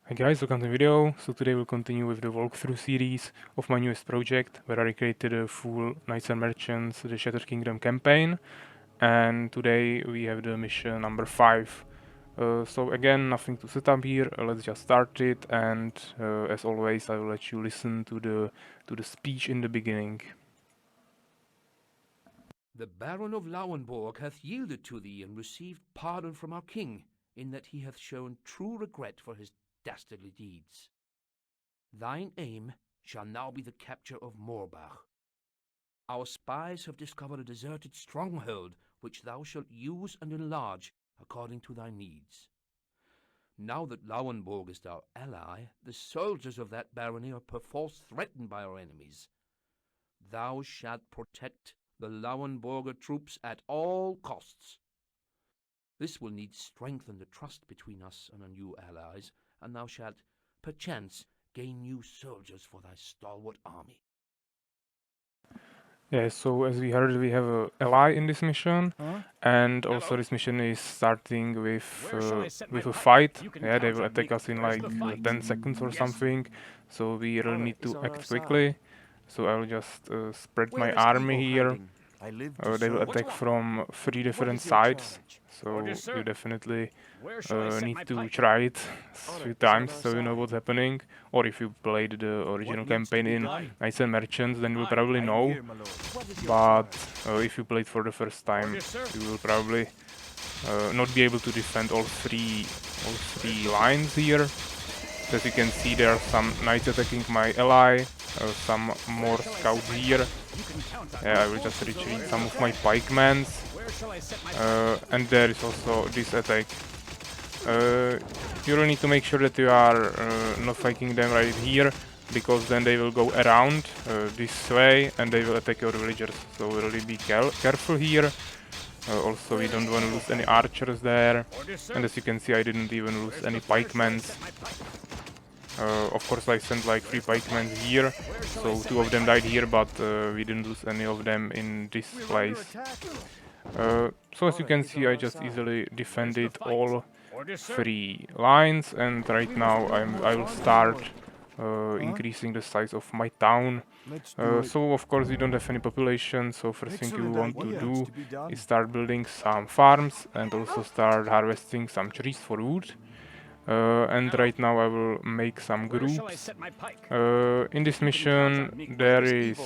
Hi guys, welcome to the video. So today we'll continue with the walkthrough series of my newest project, where I recreated a full Knights and Merchants The Shattered Kingdom campaign. And today we have the mission number 5. So again, nothing to set up here, let's just start it, and as always I will let you listen to the speech in the beginning. The Baron of Lauenborg hath yielded to thee and received pardon from our king, in that he hath shown true regret for his dastardly deeds. Thine aim shall now be the capture of Moorbach. Our spies have discovered a deserted stronghold, which thou shalt use and enlarge according to thy needs. Now that Lauenborg is our ally, the soldiers of that barony are perforce threatened by our enemies. Thou shalt protect the Lauenborger troops at all costs. This will need strengthen the trust between us and our new allies, and thou shalt, perchance, gain new soldiers for thy stalwart army. Yeah, so as we heard, we have a ally in this mission, and also this mission is starting with a fight. Yeah, they will attack us in like 10 seconds or something, so we really need to act quickly. So I will just spread my army here. They will attack from 3 different sides, so you definitely need to try it a few times so you know what's happening. Or if you played the original campaign in Knights and Merchants, then you will probably know. But if you played for the first time, you will probably not be able to defend all three lines here. As you can see, there are some knights attacking my ally, some more scouts here. Yeah, I will just retreat some of my pikemen. And there is also this attack. You really need to make sure that you are not fighting them right here, because then they will go around this way and they will attack your villagers. So really be careful here. Also, we don't want to lose any archers there. And as you can see, I didn't even lose any pikemen. Of course, I sent like 3 pikemen here, so 2 of them died here, but we didn't lose any of them in this place. So as you can see, I just easily defended all 3 lines, and right now I will start increasing the size of my town. So of course we don't have any population, so first thing you want to do is start building some farms and also start harvesting some trees for wood. And right now I will make some groups. In this mission there is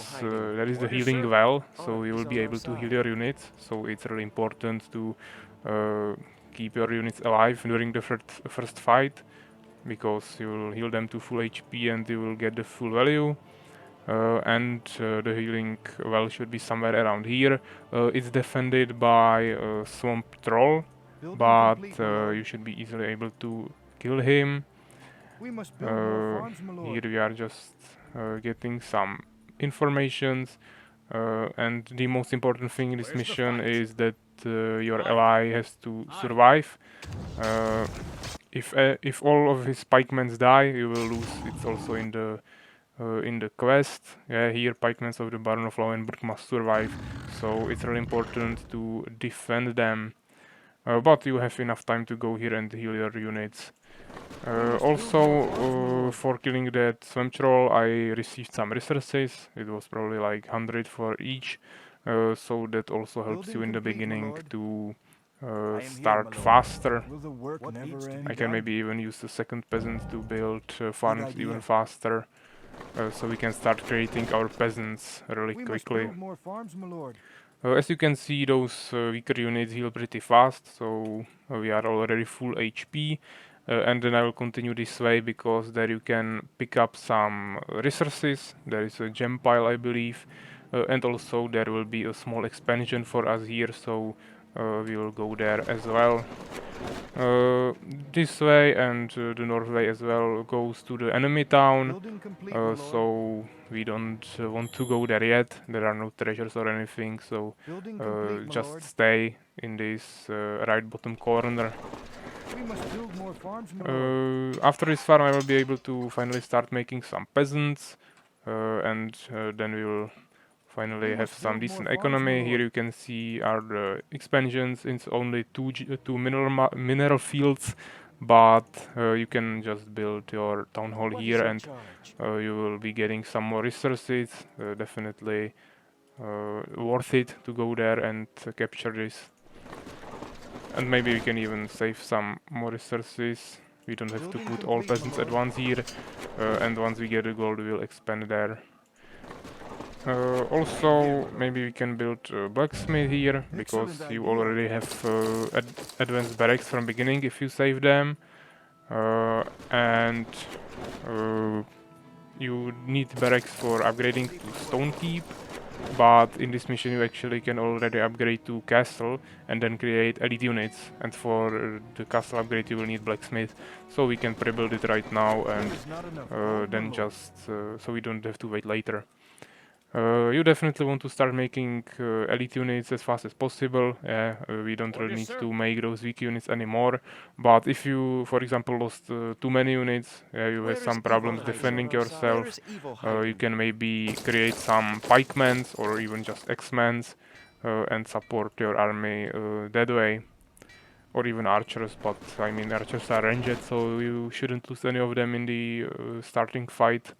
the healing well, so you will be able to heal your units, so it's really important to keep your units alive during the first fight, because you will heal them to full HP and you will get the full value. The healing well should be somewhere around here. It's defended by a swamp troll, but you should be easily able to kill him. Here we are just getting some informations, and the most important thing in this mission is that your ally has to survive. If all of his pikemen die, you will lose. It's also in the quest. Yeah, here pikemen of the Baron of Lauenburg must survive, so it's really important to defend them. But you have enough time to go here and heal your units. Also, for killing that swamp troll, I received some resources. It was probably like 100 for each, so that also helps you in the beginning to start faster. I can maybe even use the second peasant to build farms even faster, so we can start creating our peasants really quickly. As you can see, those weaker units heal pretty fast, so we are already full HP. And then I will continue this way, because there you can pick up some resources. There is a gem pile, I believe, and also there will be a small expansion for us here, so we will go there as well. This way and the north way as well goes to the enemy town, so we don't want to go there yet. There are no treasures or anything, so just stay in this right bottom corner. After this farm I will be able to finally start making some peasants, and then we will finally have some decent economy. Here you can see are the expansions. It's only two mineral fields, but you can just build your town hall here, and you will be getting some more resources. Definitely worth it to go there and capture this. And maybe we can even save some more resources. We don't have to put all peasants at once here, and once we get the gold, we'll expand there. Also, maybe we can build a blacksmith here, because you already have advanced barracks from beginning if you save them. And you need barracks for upgrading to stone keep, but in this mission you actually can already upgrade to castle and then create elite units, and for the castle upgrade you will need blacksmith, so we can pre-build it right now, and then just so we don't have to wait later. You definitely want to start making elite units as fast as possible. We don't really need to make those weak units anymore. But if you, for example, lost too many units, you have some problems defending yourself, you can maybe create some pikemen or even just X-men and support your army that way. Or even archers, but I mean archers are ranged, so you shouldn't lose any of them in the starting fight.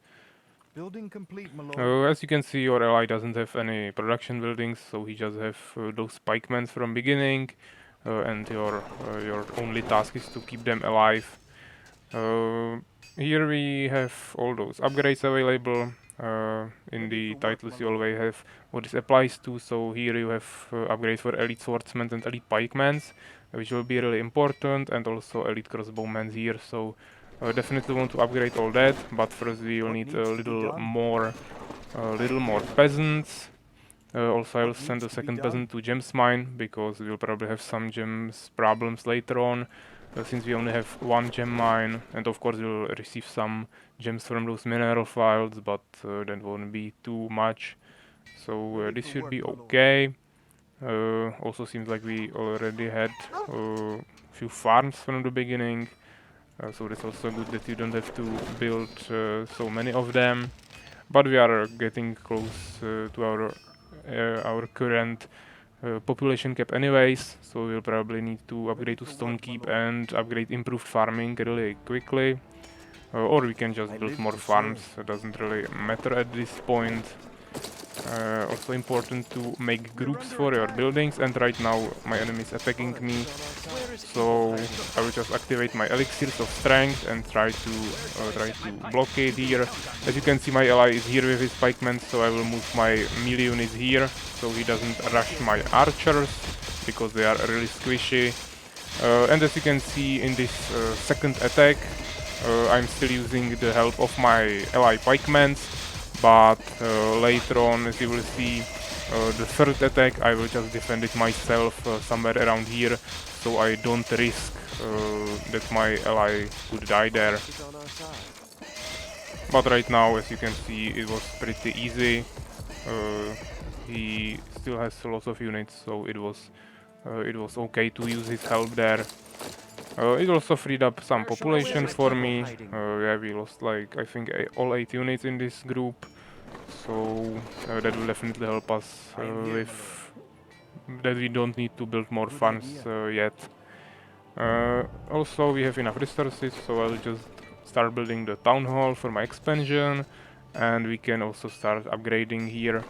Building complete, my lord. As you can see, your ally doesn't have any production buildings, so he just have those pikemen from beginning, and your only task is to keep them alive. Here we have all those upgrades available. In the titles you always have what this applies to, so here you have upgrades for elite swordsmen and elite pikemen, which will be really important, and also elite crossbowmen here, so definitely want to upgrade all that, but first we will need a little more peasants. Also I will send a second peasant to gems mine, because we will probably have some gems problems later on, since we only have one gem mine, and of course we'll receive some gems from those mineral fields, but that won't be too much, so this should be okay. Also seems like we already had a few farms from the beginning, so that's also good that you don't have to build so many of them. But we are getting close to our current population cap anyways, so we'll probably need to upgrade to stone keep and upgrade improved farming really quickly. Or we can just build more farms, it doesn't really matter at this point. Also important to make groups for your buildings, and right now my enemy is attacking me, so I will just activate my elixirs of strength and try to blockade here. As you can see, my ally is here with his pikemen, so I will move my melee units here so he doesn't rush my archers, because they are really squishy. And as you can see in this second attack, I'm still using the help of my ally pikemen, but later on, as you will see, the third attack I will just defend it myself somewhere around here, so I don't risk that my ally could die there. But right now, as you can see, it was pretty easy. He still has lots of units, so it was okay to use his help there. It also freed up some population for me. Yeah, we lost like I think all 8 units in this group, so that will definitely help us with that. We don't need to build more farms yet. Also, we have enough resources, so I'll just start building the town hall for my expansion, and we can also start upgrading here.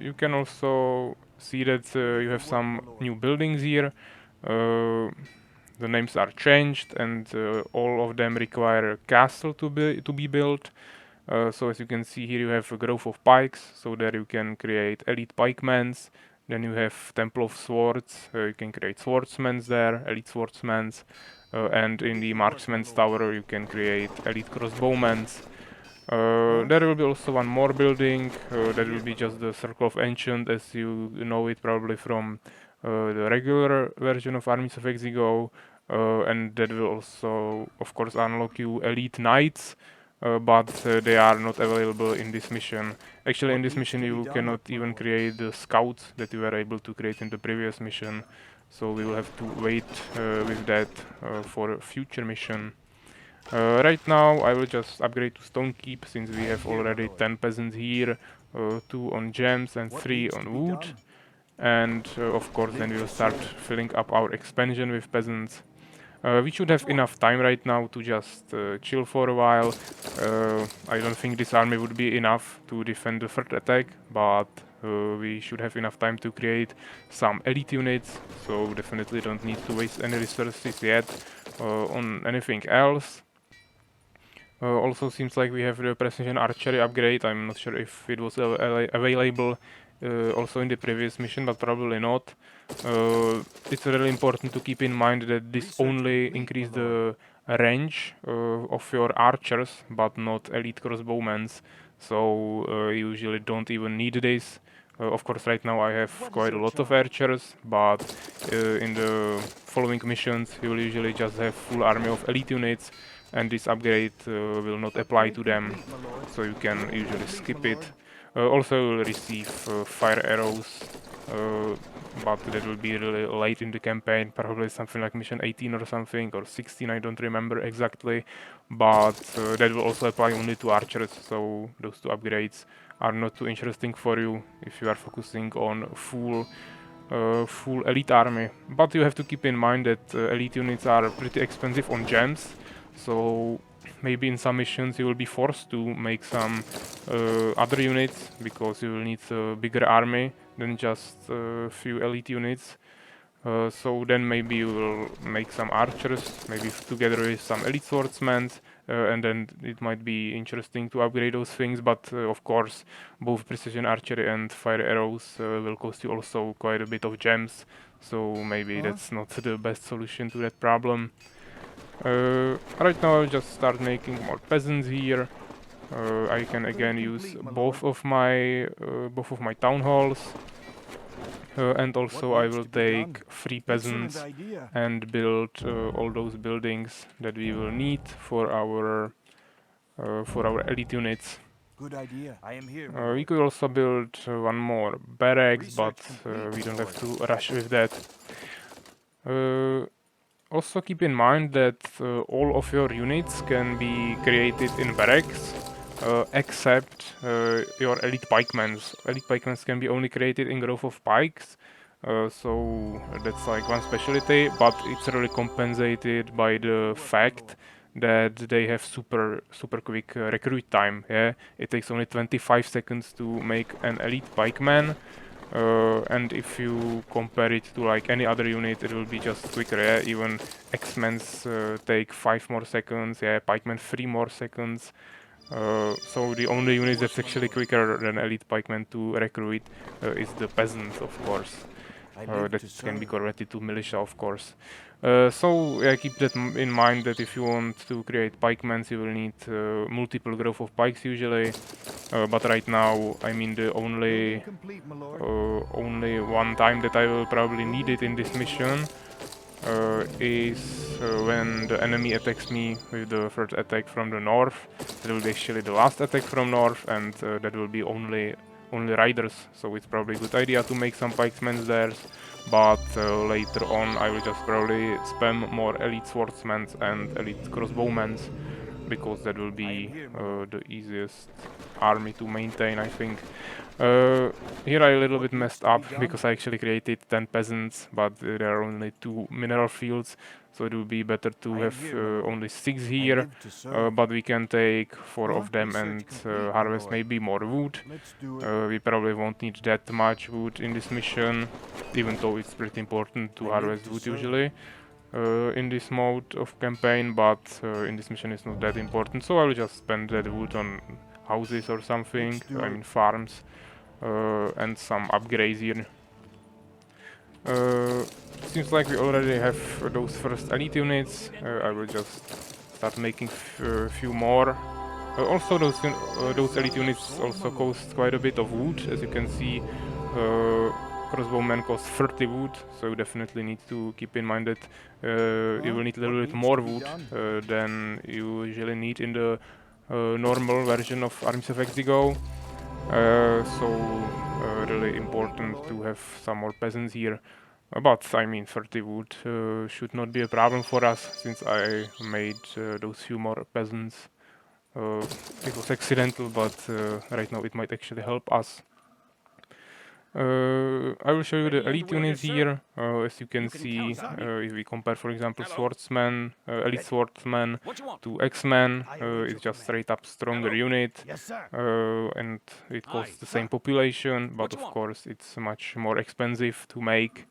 You can also see that you have some new buildings here. The names are changed, and all of them require a castle to be built. So as you can see here, you have a grove of pikes, so there you can create elite pikemen. Then you have Temple of Swords, you can create swordsmen there, elite swordsmen. And in the marksman's tower you can create elite crossbowmen. There will be also one more building, that will be just the Circle of Ancient, as you know it probably from the regular version of Armies of Exigo, and that will also of course unlock you elite knights, but they are not available in this mission. Actually in this mission you cannot even create the scouts that you were able to create in the previous mission, so we will have to wait with that for a future mission. Right now I will just upgrade to Stone Keep, since we have already 10 peasants here, 2 on gems and 3 on wood. and of course then we will start filling up our expansion with peasants. We should have enough time right now to just chill for a while. I don't think this army would be enough to defend the third attack, but we should have enough time to create some elite units, so definitely don't need to waste any resources yet on anything else. Also seems like we have the precision archery upgrade. I'm not sure if it was available also in the previous mission, but probably not. It's really important to keep in mind that this only increases the range of your archers, but not elite crossbowmen. So you usually don't even need this. Of course, right now I have quite a lot of archers, but in the following missions you will usually just have full army of elite units, and this upgrade will not apply to them, so you can usually skip it. Also you will receive fire arrows, but that will be really late in the campaign, probably something like mission 18 or something, or 16, I don't remember exactly, but that will also apply only to archers, so those two upgrades are not too interesting for you if you are focusing on full elite army. But you have to keep in mind that elite units are pretty expensive on gems, so maybe in some missions you will be forced to make some other units, because you will need a bigger army than just a few elite units. So then maybe you will make some archers, maybe together with some elite swordsmen, and then it might be interesting to upgrade those things, but of course both precision archery and fire arrows will cost you also quite a bit of gems, so maybe that's not the best solution to that problem. Right now I'll just start making more peasants here. I can again use both of my town halls. And also I will take 3 peasants and build all those buildings that we will need for our elite units. Good idea. I am here. We could also build one more barracks, but we don't have to rush with that. Also keep in mind that all of your units can be created in barracks, except your elite pikemen. Elite pikemen can be only created in growth of pikes, so that's like one specialty, but it's really compensated by the fact that they have super quick recruit time. Yeah, it takes only 25 seconds to make an elite pikeman. And if you compare it to like any other unit, it will be just quicker. Yeah, even X-Men's take 5 more seconds. Yeah, Pikemen 3 more seconds. So the only unit that's actually quicker than elite pikemen to recruit is the peasant, of course. That can be converted to militia, of course. So yeah, keep that in mind, that if you want to create pikemen, you will need multiple growth of pikes usually. But right now, I mean, the only one time that I will probably need it in this mission is when the enemy attacks me with the first attack from the north. That will be actually the last attack from north, and that will be only riders, so it's probably a good idea to make some pikemen there, but later on I will just probably spam more elite swordsmen and elite crossbowmen, because that will be the easiest army to maintain, I think. Here I a little bit messed up, because I actually created 10 peasants, but there are only 2 mineral fields, so it would be better to have only 6 here, but we can take 4 of them and harvest maybe more wood. We probably won't need that much wood in this mission, even though it's pretty important to harvest wood usually in this mode of campaign, but in this mission it's not that important, so I will just spend that wood on houses or something, I mean farms, and some upgrades here. Seems like we already have those first elite units. I will just start making a few more. Also those elite units also cost quite a bit of wood, as you can see. Crossbowmen cost 30 wood, so you definitely need to keep in mind that you will need a little bit more wood than you usually need in the normal version of Armies of Exigo. So really important to have some more peasants here. But I mean 30 wood should not be a problem for us, since I made those few more peasants. It was accidental, but right now it might actually help us. I will show you the elite units here. As you can see, if we compare, for example, swordsman, elite swordsman to X-Men, it's just straight up stronger unit, and it costs the same population, but of course it's much more expensive to make,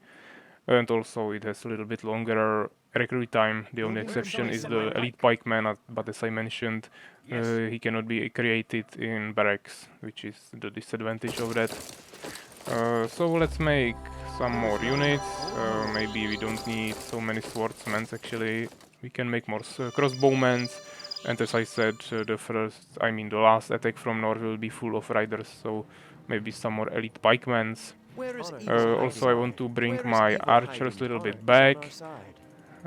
and also it has a little bit longer recruit time. The only exception is the elite pikeman, but as I mentioned, he cannot be created in barracks, which is the disadvantage of that. So let's make some more units. Maybe we don't need so many swordsmen actually. We can make more crossbowmen. And as I said, the last attack from north will be full of riders, so maybe some more elite pikemen. Also I want to bring my archers a little bit back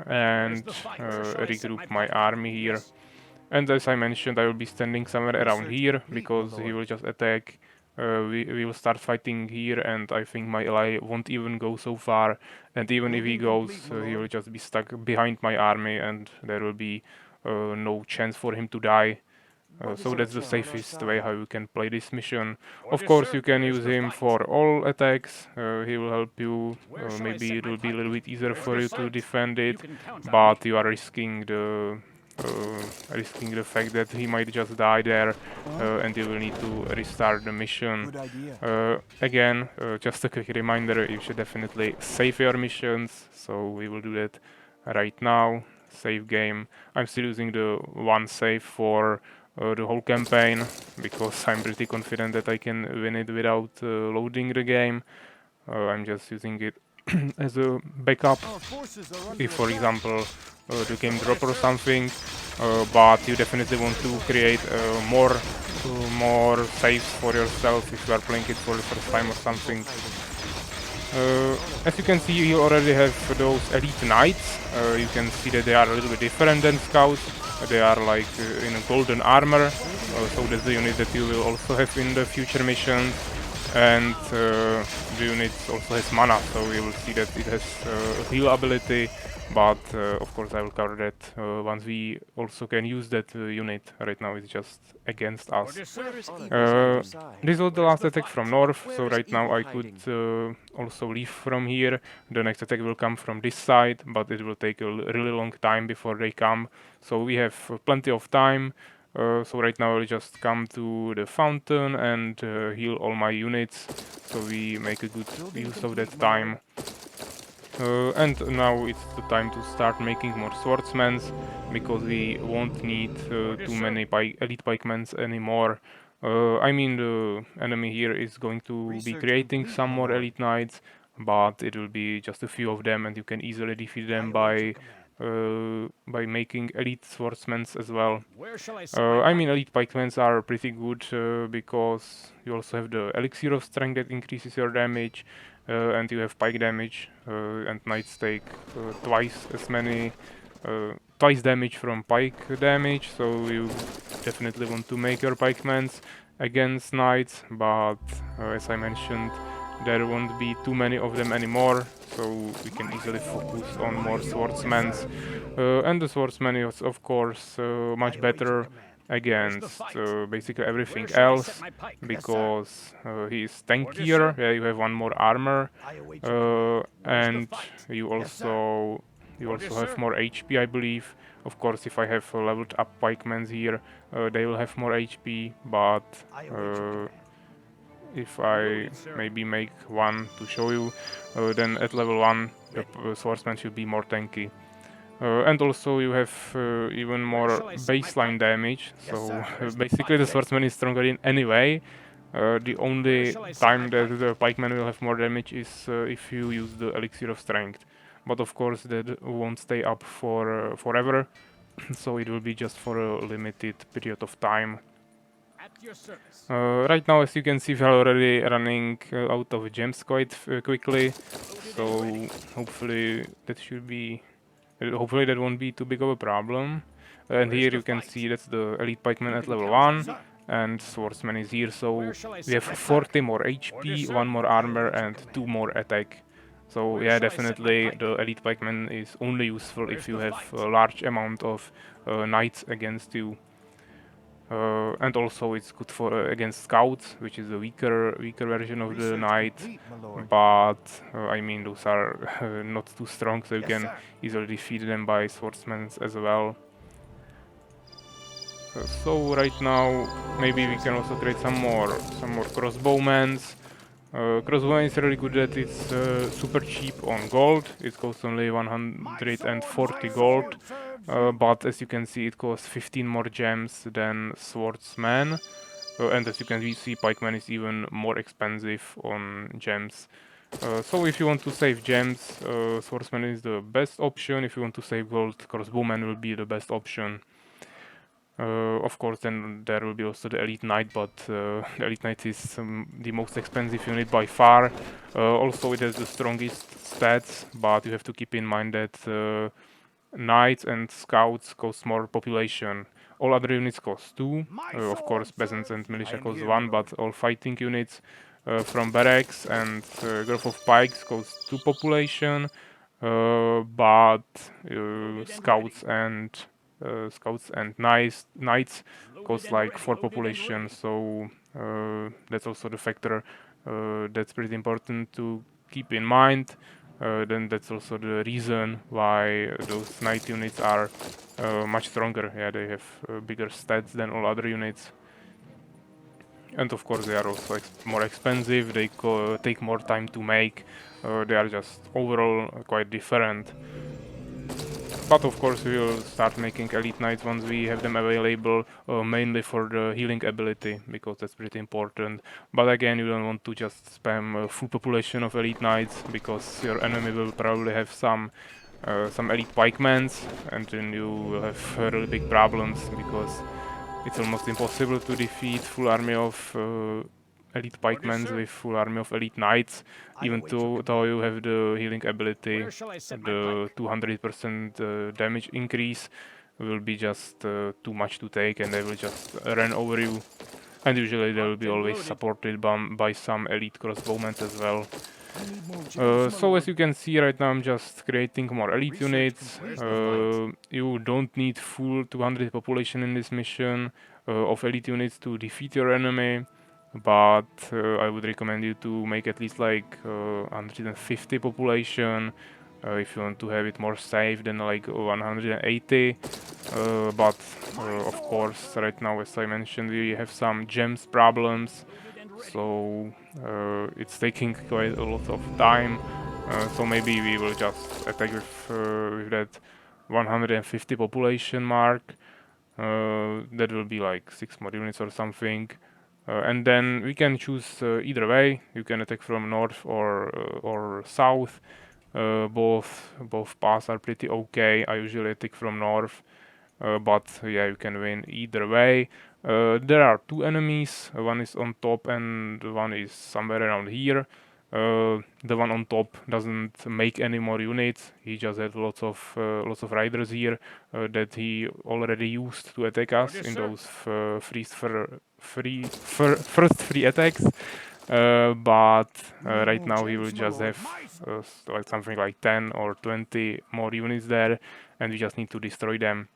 and regroup my army here. And as I mentioned, I will be standing somewhere around here because he will just attack. We will start fighting here, and I think my ally won't even go so far. And even if he goes, he will just be stuck behind my army, and there will be no chance for him to die. So that's the safest way how you can play this mission. Of course, you can use him for all attacks. He will help you. Maybe it will be a little bit easier for you to defend it, but you are risking the fact that he might just die there, and you will need to restart the mission. Again, just a quick reminder, you should definitely save your missions, so we will do that right now. Save game. I'm still using the one save for the whole campaign, because I'm pretty confident that I can win it without loading the game. I'm just using it as a backup if, for example, the game drop or something, but you definitely want to create more saves for yourself if you are playing it for the first time or something. As you can see, you already have those elite knights. You can see that they are a little bit different than scouts. They are like in a golden armor, so that's the unit that you will also have in the future missions. And the unit also has mana, so you will see that it has heal ability, but of course I will cover that once we also can use that unit. Right now it's just against us. This was the last attack from north, so right now I could also leave from here. The next attack will come from this side, but it will take a really long time before they come, so we have plenty of time. So right now I'll just come to the fountain and heal all my units, so we make a good use of that time. And now it's the time to start making more swordsmen, because we won't need too many elite pikemen anymore. I mean, the enemy here is going to be creating some more elite knights, but it will be just a few of them, and you can easily defeat them by making elite swordsmen as well. I mean, elite pikemen are pretty good because you also have the elixir of strength that increases your damage, and you have pike damage, and knights take twice damage from pike damage, so you definitely want to make your pikemen against knights, but as I mentioned, there won't be too many of them anymore, so we can easily focus on more swordsmen. And the swordsman is of course much better against basically everything else, because he is tankier. Yeah, you have one more armor, and you also have more HP, I believe. Of course, if I have leveled up pikemen here, they will have more HP, but if I maybe make one to show you, then at level 1 the swordsman should be more tanky. And also you have even more baseline damage, so basically the swordsman is stronger in any way. The only time that the pikeman will have more damage is if you use the elixir of strength. But of course that won't stay up for forever, so it will be just for a limited period of time. Right now, as you can see, we are already running out of gems quite quickly, so hopefully that won't be too big of a problem. And here you can see that's the elite pikeman at level 1, and swordsman is here, so we have 40 more HP, 1 more armor, and 2 more attack. So yeah, definitely the elite pikeman is only useful if you have a large amount of knights against you. and also it's good for against scouts, which is a weaker version of the Research knight. complete, my lord. But I mean, those are not too strong, so you Yes, can sir. easily defeat them by swordsmen as well. So right now, maybe we can also create some more crossbowmen. Crossbowman is really good that it's super cheap on gold. It costs only 140 gold, but as you can see, it costs 15 more gems than swordsman. And as you can see, pikeman is even more expensive on gems. So if you want to save gems, swordsman is the best option. If you want to save gold, crossbowman will be the best option. Of course, then there will be also the Elite Knight, but the Elite Knight is the most expensive unit by far. Also, it has the strongest stats, but you have to keep in mind that Knights and Scouts cost more population. All other units cost 2. Of course, Peasants and Militia cost 1, but all fighting units from Barracks and Growth of Pikes cost 2 population. But Scouts and Knights cost like 4 population, so that's also the factor that's pretty important to keep in mind. Then that's also the reason why those knight units are much stronger. Yeah, they have bigger stats than all other units. And of course they are also more expensive, they take more time to make, they are just overall quite different. But of course we will start making Elite Knights once we have them available, mainly for the healing ability, because that's pretty important. But again, you don't want to just spam full population of Elite Knights, because your enemy will probably have some Elite Pikemans, and then you will have really big problems, because it's almost impossible to defeat full army of Elite Pikemans with full army of Elite Knights, even though you have the healing ability. The 200% damage increase will be just too much to take, and they will just run over you. And usually they will be always supported by some elite crossbowmen as well. So as you can see right now, I'm just creating more elite units. You don't need full 200 population in this mission of elite units to defeat your enemy, but I would recommend you to make at least like 150 population if you want to have it more safe than like 180. But of course, right now, as I mentioned, we have some gems problems, so it's taking quite a lot of time. So maybe we will just attack with that 150 population mark. That will be like 6 more units or something. And then we can choose either way. You can attack from north or south. Both paths are pretty okay. I usually attack from north, but yeah, you can win either way. There are 2 enemies. One is on top and one is somewhere around here. The one on top doesn't make any more units. He just has lots of riders here that he already used to attack us in those first 3 attacks. But right now he will just have like something like 10 or 20 more units there, and we just need to destroy them.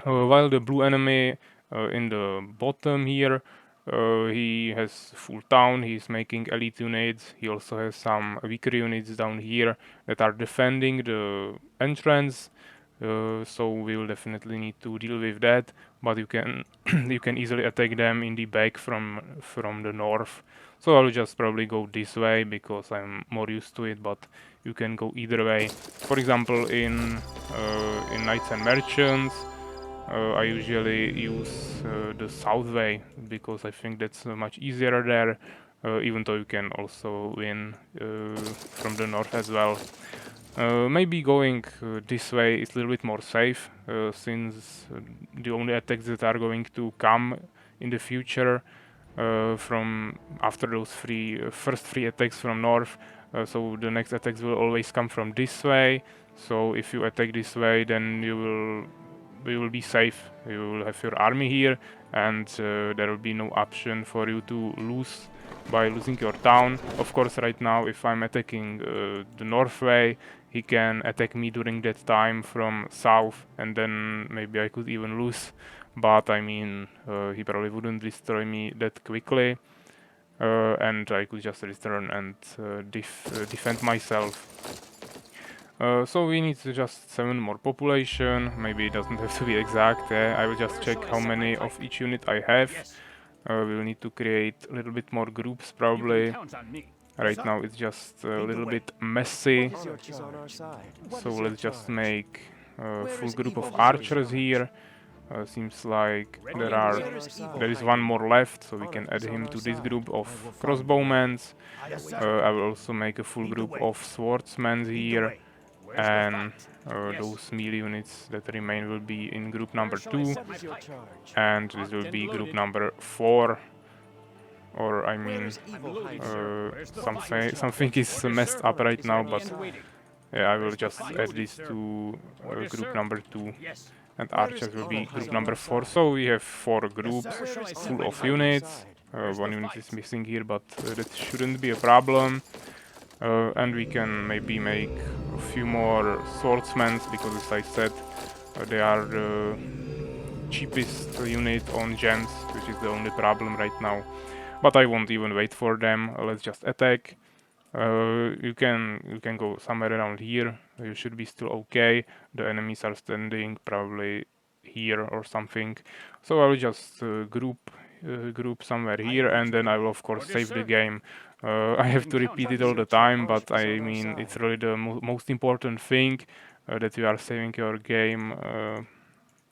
While the blue enemy in the bottom here, he has full town, he's making elite units, he also has some weaker units down here that are defending the entrance, so we will definitely need to deal with that, but you can you can easily attack them in the back from the north. So I'll just probably go this way because I'm more used to it, but you can go either way. For example, in Knights and Merchants, I usually use the south way because I think that's much easier there, even though you can also win from the north as well. Maybe going this way is a little bit more safe, since the only attacks that are going to come in the future from after those first three attacks from north, so the next attacks will always come from this way. So if you attack this way, then you will be safe. You will have your army here, and there will be no option for you to lose by losing your town. Of course, right now, if I'm attacking the north way, he can attack me during that time from south, and then maybe I could even lose. But I mean, he probably wouldn't destroy me that quickly, and I could just return and defend myself. So we need to just 7 more population. Maybe it doesn't have to be exact. I will just check how many of each unit I have. We'll need to create a little bit more groups probably. Right now it's just a little bit messy. So let's just make a full group of archers here. Seems like there is one more left, so we can add him to this group of crossbowmen. I will also make a full group of swordsmen here, and those melee units that remain will be in group number 2, and this will be group number 4. Or I mean, something is messed up right now, but yeah, I will just add this to group number 2. And archers will be group number 4. So we have 4 groups full of units. 1 unit is missing here, but that shouldn't be a problem. And we can maybe make a few more swordsmen, because as I said, they are the cheapest unit on gems, which is the only problem right now. But I won't even wait for them. Let's just attack. You can go somewhere around here. You should be still okay. The enemies are standing probably here or something. So I will just group somewhere here, and then I will of course save the game. I have to repeat it all the time, but I mean it's really the most important thing, that you are saving your game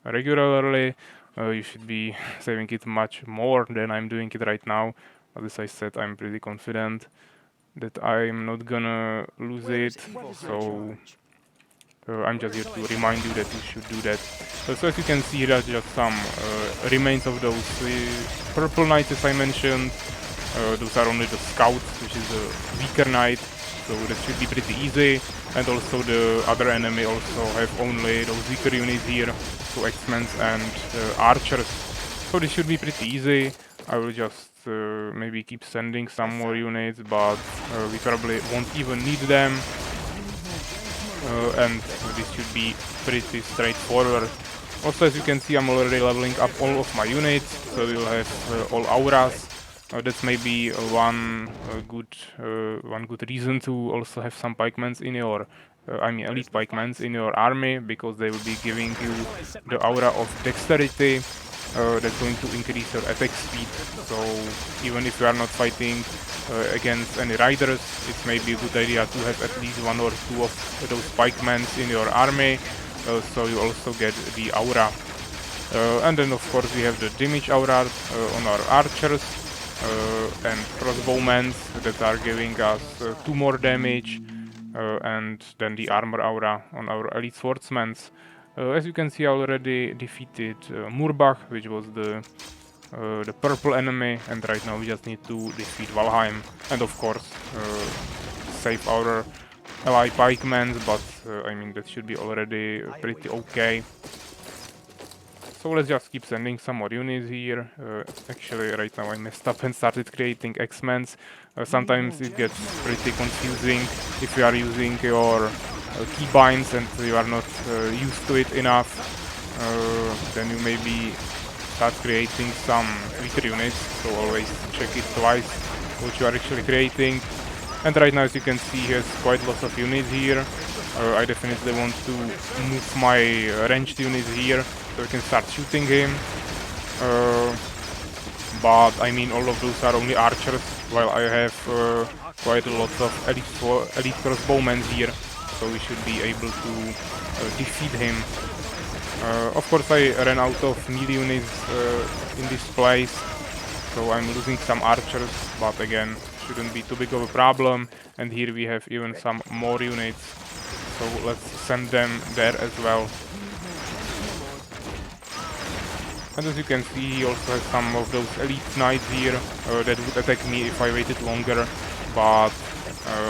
regularly. You should be saving it much more than I'm doing it right now. As I said, I'm pretty confident that I'm not gonna lose it, so I'm just here to remind you that you should do that. So as you can see, there are just some remains of those purple knights as I mentioned. Those are only the scouts, which is a weaker knight, so that should be pretty easy. And also the other enemy also have only those weaker units here, so X-Men and archers. So this should be pretty easy. I will just maybe keep sending some more units, but we probably won't even need them. And this should be pretty straightforward. Also, as you can see, I'm already leveling up all of my units, so we'll have all auras. That's maybe one good reason to also have some pikemans in your, I mean elite pikemans in your army, because they will be giving you the aura of dexterity. That's going to increase your attack speed. So even if you are not fighting against any riders, it may be a good idea to have at least 1 or 2 of those pikemen in your army, so you also get the aura. And then of course we have the damage aura on our archers and crossbowmen that are giving us 2 more damage, and then the armor aura on our elite swordsmen. As you can see, I already defeated Murbach, which was the purple enemy, and right now we just need to defeat Valheim, and of course save our ally pikemen, but I mean that should be already pretty okay. So let's just keep sending some more units here. Actually right now I messed up and started creating X-Men. Sometimes it gets pretty confusing if you are using your keybinds and you are not used to it enough. Then you maybe start creating some weaker units, so always check it twice what you are actually creating. And right now, as you can see, he has quite lots of units here. I definitely want to move my ranged units here so I can start shooting him. But I mean, all of those are only archers, while I have quite a lot of elite crossbowmen here, so we should be able to defeat him. Of course, I ran out of melee units in this place, so I'm losing some archers, but again, shouldn't be too big of a problem. And here we have even some more units, so let's send them there as well. And as you can see, he also has some of those elite knights here that would attack me if I waited longer, but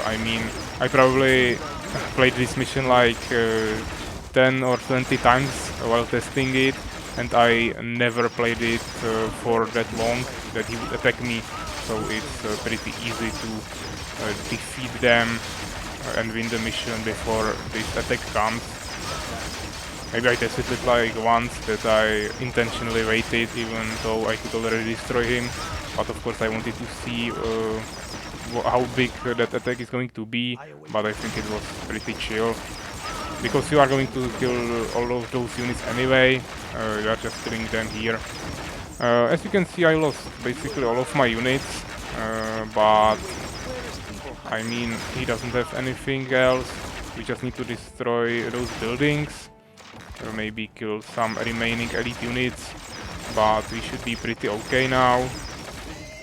I mean, I probably played this mission like 10 or 20 times while testing it, and I never played it for that long that he would attack me, so it's pretty easy to defeat them. and win the mission before this attack comes. Maybe I tested it like once, that I intentionally waited even though I could already destroy him, but of course I wanted to see how big that attack is going to be, but I think it was pretty chill. Because you are going to kill all of those units anyway, you are just killing them here. As you can see, I lost basically all of my units, but I mean, he doesn't have anything else. We just need to destroy those buildings, maybe kill some remaining elite units, but we should be pretty okay now.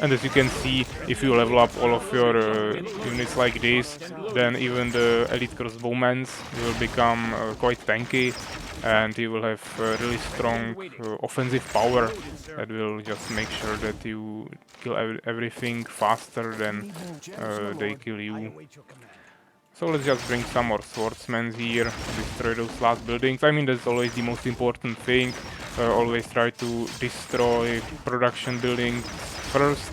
And as you can see, if you level up all of your units like this, then even the elite crossbowmen will become quite tanky, and you will have really strong offensive power that will just make sure that you kill everything faster than they kill you. So let's just bring some more swordsmen here, destroy those last buildings. I mean, that's always the most important thing. Always try to destroy production buildings first,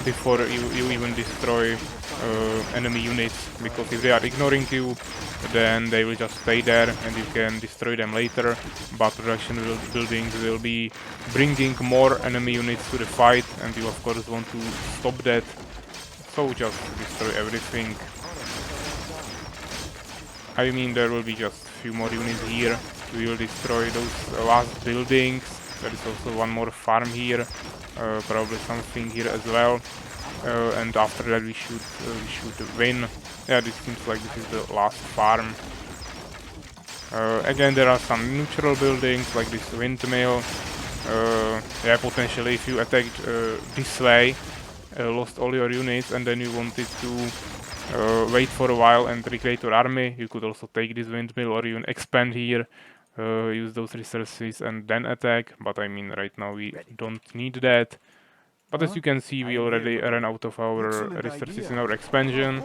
before you even destroy enemy units, because if they are ignoring you, then they will just stay there and you can destroy them later, but production buildings will be bringing more enemy units to the fight, and you of course want to stop that, so just destroy everything. I mean, there will be just a few more units here. We will destroy those last buildings. There is also one more farm here, probably something here as well. And after that we should win. Yeah, this seems like this is the last farm. Again, there are some neutral buildings like this windmill. Yeah, potentially if you attacked this way, lost all your units, and then you wanted to wait for a while and recreate your army, you could also take this windmill or even expand here, use those resources and then attack, but I mean right now we don't need that. But as you can see, we already ran out of our resources in our expansion,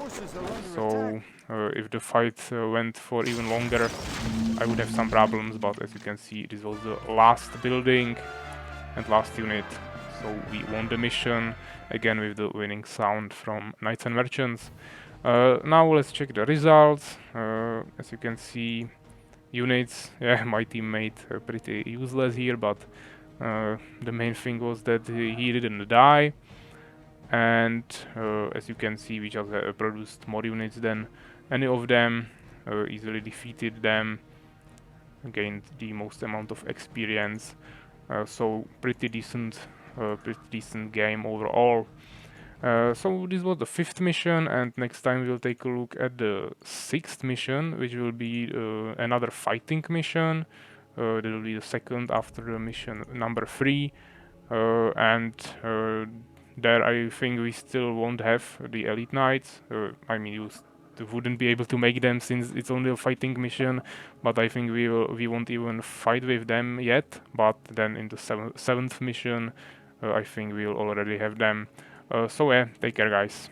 so if the fight went for even longer, I would have some problems, but as you can see, this was the last building and last unit, so we won the mission, again with the winning sound from Knights and Merchants. Now let's check the results. As you can see, units, yeah, my team made pretty useless here, but the main thing was that he didn't die, and as you can see, we just produced more units than any of them, easily defeated them, gained the most amount of experience, so pretty decent game overall. So this was the 5th mission, and next time we'll take a look at the 6th mission, which will be another fighting mission. That will be the second after the mission number 3, and there I think we still won't have the elite knights. I mean, you wouldn't be able to make them since it's only a fighting mission, but I think we won't even fight with them yet. But then in the 7th mission, I think we'll already have them. So yeah, take care guys.